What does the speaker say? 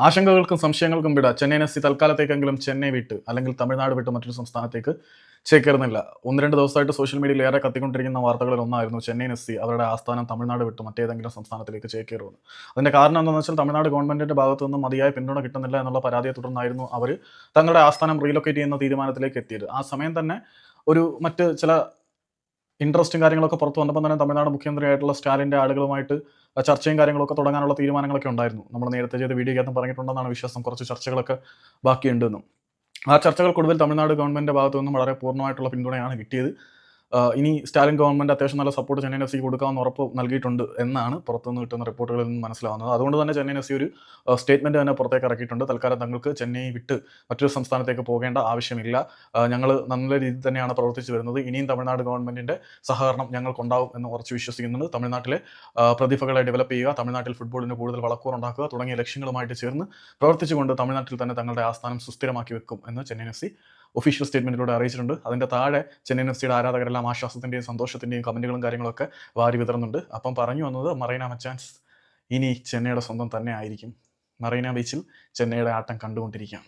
ആശങ്കകൾക്കും സംശയങ്ങൾക്കും വിട Chennaiyin F C തൽക്കാലത്തേക്കെങ്കിലും Chennai വിട്ട് അല്ലെങ്കിൽ തമിഴ്നാട് വിട്ട് മറ്റൊരു സംസ്ഥാനത്തേക്ക് ചേക്കേറുന്നില്ല. ഒന്ന് രണ്ട് ദിവസമായിട്ട് സോഷ്യൽ മീഡിയയിൽ ഏറെ കത്തിക്കൊണ്ടിരിക്കുന്ന വാർത്തകളിൽ ഒന്നായിരുന്നു ചെന്നൈയിൻ എഫ് സി അവരുടെ ആസ്ഥാനം തമിഴ്നാട് വിട്ട് മറ്റേതെങ്കിലും സംസ്ഥാനത്തിലേക്ക് ചേക്കേറുമെന്ന്. അതിന്റെ കാരണം എന്താണെന്ന് വെച്ചാൽ തമിഴ്നാട് ഗവൺമെന്റിന്റെ ഭാഗത്തു നിന്നും മതിയായ പിന്തുണ കിട്ടുന്നില്ല എന്നുള്ള പരാതിയെ തുടർന്നായിരുന്നു അവർ തങ്ങളുടെ ആസ്ഥാനം റീലൊക്കേറ്റ് ചെയ്യുന്ന തീരുമാനത്തിലേക്ക് എത്തിയത്. ആ സമയം തന്നെ മറ്റ് ചില ഇൻട്രസ്റ്റും കാര്യങ്ങളൊക്കെ പുറത്തു വന്നപ്പോൾ തന്നെ തമിഴ്നാട് മുഖ്യമന്ത്രിയായിട്ടുള്ള സ്റ്റാലിൻ്റെ ആളുകളുമായിട്ട് ചർച്ചയും കാര്യങ്ങളൊക്കെ തുടങ്ങാനുള്ള തീരുമാനങ്ങളൊക്കെ ഉണ്ടായിരുന്നു. നമ്മൾ നേരത്തെ ചെയ്ത വീഡിയോയ്ക്കകത്തും പറഞ്ഞിട്ടുണ്ടെന്നാണ് വിശ്വാസം. കുറച്ച് ചർച്ചകളൊക്കെ ബാക്കിയുണ്ടെന്നും. ആ ചർച്ചകൾക്കൊടുവിൽ തമിഴ്നാട് ഗവൺമെന്റിന്റെ ഭാഗത്തു നിന്നും വളരെ പൂർണ്ണമായിട്ടുള്ള പിന്തുണയാണ് കിട്ടിയത്. ഇനി സ്റ്റാലിൻ ഗവൺമെന്റ് അത്യാവശ്യം നല്ല സപ്പോർട്ട് ചെന്നൈയിൻ എഫ് സിക്ക് കൊടുക്കാമെന്ന് ഉറപ്പ് നൽകിയിട്ടുണ്ട് എന്നാണ് പുറത്തുനിന്ന് കിട്ടുന്ന റിപ്പോർട്ടുകളിൽ നിന്ന് മനസ്സിലാവുന്നത്. അതുകൊണ്ട് തന്നെ ചെന്നൈയിൻ എഫ് സി ഒരു സ്റ്റേറ്റ്മെന്റ് തന്നെ പുറത്തേക്ക് ഇറക്കിയിട്ടുണ്ട്. തൽക്കാലം തങ്ങൾക്ക് ചെന്നൈ വിട്ട് മറ്റൊരു സംസ്ഥാനത്തേക്ക് പോകേണ്ട ആവശ്യമില്ല. ഞങ്ങൾ നല്ല രീതിയിൽ തന്നെയാണ് പ്രവർത്തിച്ചു വരുന്നത്. ഇനിയും തമിഴ്നാട് ഗവൺമെന്റിന്റെ സഹകരണം ഞങ്ങൾക്കുണ്ടാവും എന്ന് ഉറച്ചു വിശ്വസിക്കുന്നുണ്ട്. തമിഴ്നാട്ടിലെ പ്രതിഭകളെ ഡെവലപ്പ് ചെയ്യുക, തമിഴ്നാട്ടിൽ ഫുട്ബോളിന് കൂടുതൽ വളക്കൂറുണ്ടാക്കുക തുടങ്ങിയ ലക്ഷ്യങ്ങളുമായിട്ട് ചേർന്ന് പ്രവർത്തിച്ചുകൊണ്ട് തമിഴ്നാട്ടിൽ തന്നെ തങ്ങളുടെ ആസ്ഥാനം സുസ്ഥിരമാക്കി വെക്കും എന്ന് ചെന്നൈയിൻ എഫ് സി ഒഫീഷ്യൽ സ്റ്റേറ്റ്മെന്റിലൂടെ അറിയിച്ചിട്ടുണ്ട്. അതിന്റെ താഴെ ചെന്നൈയിൻ എഫ് സിയുടെ ആരാധകരെല്ലാം ആശ്വാസത്തിന്റെയും സന്തോഷത്തിന്റെയും കമന്റുകളും കാര്യങ്ങളൊക്കെ വാരി വിതറുന്നുണ്ട്. അപ്പം പറഞ്ഞു വന്നത് മറീന മച്ചാൻസ് ഇനി ചെന്നൈയുടെ സ്വന്തം തന്നെ ആയിരിക്കും. മറീന ബീച്ചിൽ ചെന്നൈയുടെ ആട്ടം കണ്ടുകൊണ്ടിരിക്കാം.